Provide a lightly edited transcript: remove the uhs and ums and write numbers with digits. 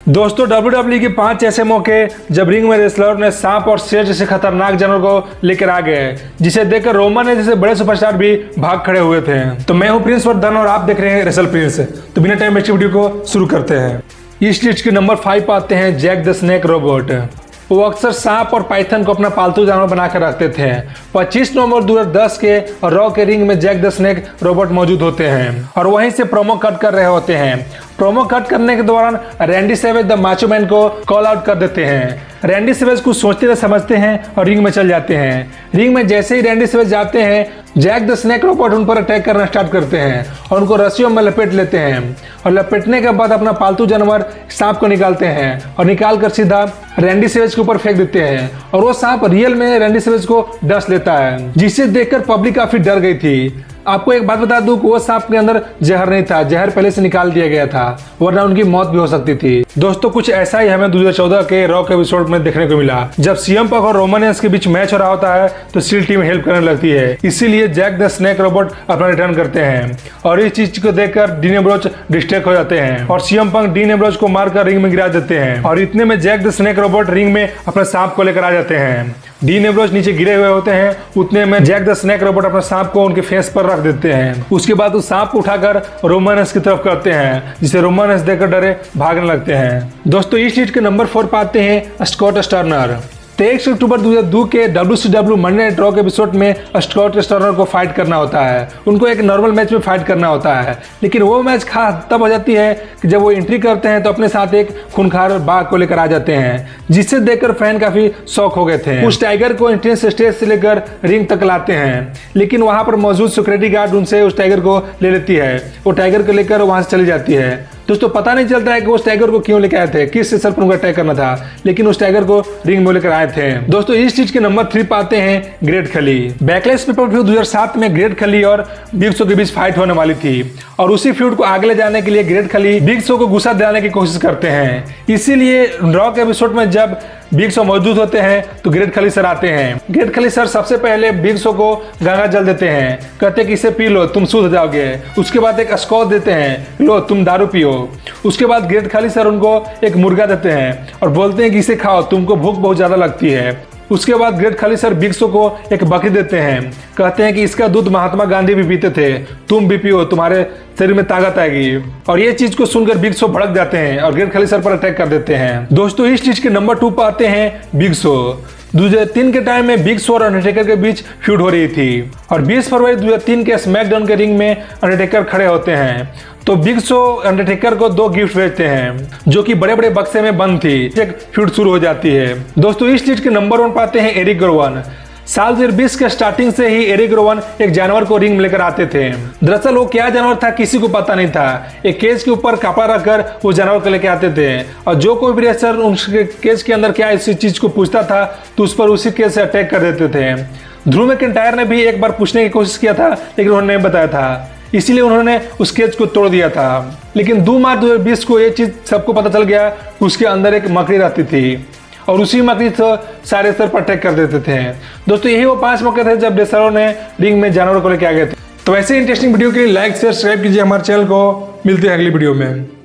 दोस्तों WWE के 5 ऐसे मौके जब रिंग में रेसलर ने सांप और शेर जैसे खतरनाक जानवर को लेकर आ गए, जिसे देखकर रोमन जैसे बड़े सुपरस्टार भी भाग खड़े हुए थे। तो मैं हूं प्रिंस वर्धन और आप देख रहे हैं रेसल प्रिंस। तो बिना टाइम वेस्ट वीडियो को शुरू करते हैं। इस लिस्ट के नंबर 5 पर आते हैं जैक द स्नेक रोबोट। वो अक्सर सांप और पाइथन को अपना पालतू जानवर बनाकर रखते थे। 25 नवंबर 2010 के रॉ के रिंग में जैक द स्नेक रोबोट मौजूद होते हैं और वहीं से प्रोमो कट कर रहे होते हैं। प्रोमो कट करने के दौरान Randy Savage the macho man को कॉल आउट कर देते हैं। रैंडी सेवेज कुछ सोचते समझते हैं और रिंग में चल जाते हैं। रिंग में जैसे ही रैंडी सेवेज जाते हैं, जैक द स्नेक रोबोट उन पर अटैक करना स्टार्ट करते हैं और उनको रस्सियों में लपेट लेते हैं और लपेटने के बाद अपना पालतू जानवर सांप को निकालते हैं और निकाल कर सीधा रैंडी सेवेज के ऊपर फेंक देते हैं और वो सांप रियल में रैंडी सेवेज को डस लेता है, जिसे देखकर पब्लिक काफी डर गई थी। आपको एक बात बता दूं कि वो सांप के अंदर जहर नहीं था, जहर पहले से निकाल दिया गया था, वरना उनकी मौत भी हो सकती थी। दोस्तों कुछ ऐसा ही हमें 2014 के रॉ के एपिसोड में देखने को मिला। जब सीएम पंक और रोमन रेंस के बीच मैच हो रहा होता है तो स्टील टीम हेल्प करने लगती है, इसीलिए जैक द स्नेक रोबोट अपना रिटर्न करते हैं और इस चीज को देखकर डीन एम्ब्रोज डिस्ट्रैक्ट हो जाते हैं और सीएम पंक डीन एम्ब्रोज को मारकर रिंग में गिरा देते हैं और इतने में Jack the Snake robot ring में अपने सांप को लेकर आ जाते हैं। डीन एम्ब्रोज नीचे गिरे हुए होते हैं, उतने में जैक द स्नेक रोबोट अपने सांप को उनके फेस पर रख देते हैं। उसके बाद उस सांप को उठाकर रोमन रेंस की तरफ करते हैं, जिसे रोमन रेंस देखकर डरे भागने लगते हैं। दोस्तों इस लिस्ट के नंबर 4 पाते हैं स्कॉट स्टर्नर। 23 अक्टूबर 2002 के WCW मंडे नाइट रॉ के एपिसोड में स्कॉट स्टर्नर को फाइट करना होता है। उनको एक नॉर्मल मैच में फाइट करना होता है, लेकिन वो मैच खास तब हो जाती है कि जब वो एंट्री करते हैं तो अपने साथ एक खूंखार बाघ को लेकर आ जाते हैं, जिसे देखकर फैन काफी शौक हो गए थे। उस टाइगर को एंट्रेंस स्टेज से लेकर रिंग तक लाते हैं, लेकिन वहां पर मौजूद सिक्योरिटी गार्ड उनसे उस टाइगर को ले लेती है। वो टाइगर को लेकर वहां से चली जाती है। दोस्तों पता नहीं चलता है कि उस टाइगर को क्यों लेकर आए थे, किस सेशन पर उनका अटैक करना था, लेकिन उस टाइगर को रिंग में लेकर आए थे। दोस्तों इस चीज के नंबर 3 पाते हैं ग्रेट खली। बैकलैश पेपर-व्यू 2007 में ग्रेट खली और बिग शो के बीच फाइट होने वाली थी और उसी फ्यूड को आगे ले जाने के लिए ग्रेट खली बिग शो को गुस्सा दिलाने की कोशिश करते हैं। इसीलिए रॉ के एपिसोड में जब बिग शो मौजूद होते हैं तो ग्रेट खली सर आते हैं। ग्रेट खली सर सबसे पहले बिग शो को गंगा जल देते हैं, कहते हैं कि इसे पी लो तुम शुद्ध जाओगे। उसके बाद एक स्कॉच देते हैं, लो तुम दारू पियो। उसके बाद ग्रेट खली सर उनको एक मुर्गा देते हैं और बोलते हैं कि इसे खाओ, तुमको भूख बहुत ज्यादा लगती है। उसके बाद ग्रेट खली सर बिग शो को एक बकरी देते हैं, कहते हैं कि इसका दूध महात्मा गांधी भी पीते थे, तुम भी पियो, तुम्हारे शरीर में ताकत आएगी। और ये चीज को सुनकर बिग शो भड़क जाते हैं और ग्रेट खली सर पर अटैक कर देते हैं। दोस्तों इस चीज के नंबर 2 पर आते हैं बिग शो। 2003 के टाइम में बिग शो और अंडरटेकर के बीच फ्यूड हो रही थी और 20 फरवरी 2003 के स्मैकडाउन के रिंग में अंडरटेकर खड़े होते हैं तो बिग शो अंडरटेकर को 2 गिफ्ट भेजते हैं, जो कि बड़े बड़े बक्से में बंद थी। एक फ्यूड शुरू हो जाती है। दोस्तों इस लिस्ट के नंबर 1 पाते हैं एरिक रोवन। साल 2020 के स्टार्टिंग से ही एरिक रोवन एक जानवर को रिंग में लेकर आते थे। दरअसल वो क्या जानवर था किसी को पता नहीं था। एक केज के ऊपर कपड़ा रखकर वो जानवर को लेकर आते थे और जो कोई भी रेसलर उसके केज के अंदर क्या इसी चीज को पूछता था तो उस पर उसी केज से अटैक कर देते थे। ध्रुव मैकिंटायर ने भी एक बार पूछने की कोशिश किया था, लेकिन उन्होंने नहीं बताया था, इसीलिए उन्होंने उस केज को तोड़ दिया था। लेकिन 2 मार्च 2020 को ये चीज सबको पता चल गया कि उसके अंदर एक मकड़ी रहती थी और उसी मकड़ी से सारे सर पर अटैक कर देते थे। दोस्तों यही वो 5 मौके थे जब रेसलरों ने रिंग में जानवर को लेकर आ गए थे। तो ऐसे इंटरेस्टिंग वीडियो के लिए लाइक शेयर सब्सक्राइब कीजिए हमारे चैनल को। मिलते हैं अगली वीडियो में।